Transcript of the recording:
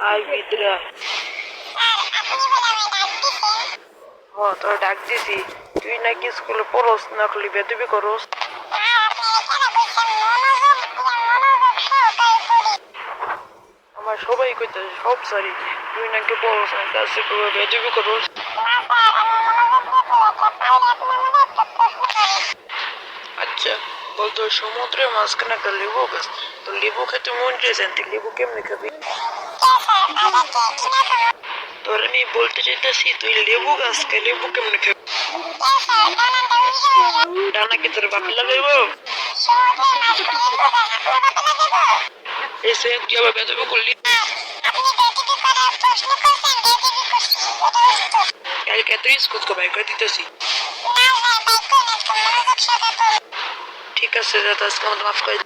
আয় ভিতরে আয়। তোর ডাক দিছি, তুই নাকি স্কুলে পড়স, নকলি বেদবি করস। আমার সবাই কইতেছে সব সারি, তুই নাকি পড়স না, ক্লাসে বেদবি করস। আচ্ছা বলতো, সমুদ্রের মাঝখানে একটা লেবু গাছ, তো লেবু খেতে মন চেয়েছেন, তুই লেবু কেমনি খাবি? তোর আমি বলতে চাইতেছি, তুই লেবু গাছকে লেবু কেমনে খাবি? ডানা কি তোর বাপি লাগাইব? এসে তুই আবার বেদবি করলি। কালকে তুই স্কুল কো বাইক দিতেছি। ঠিক আছে দাদা, আজকে আমাদের মাফ করে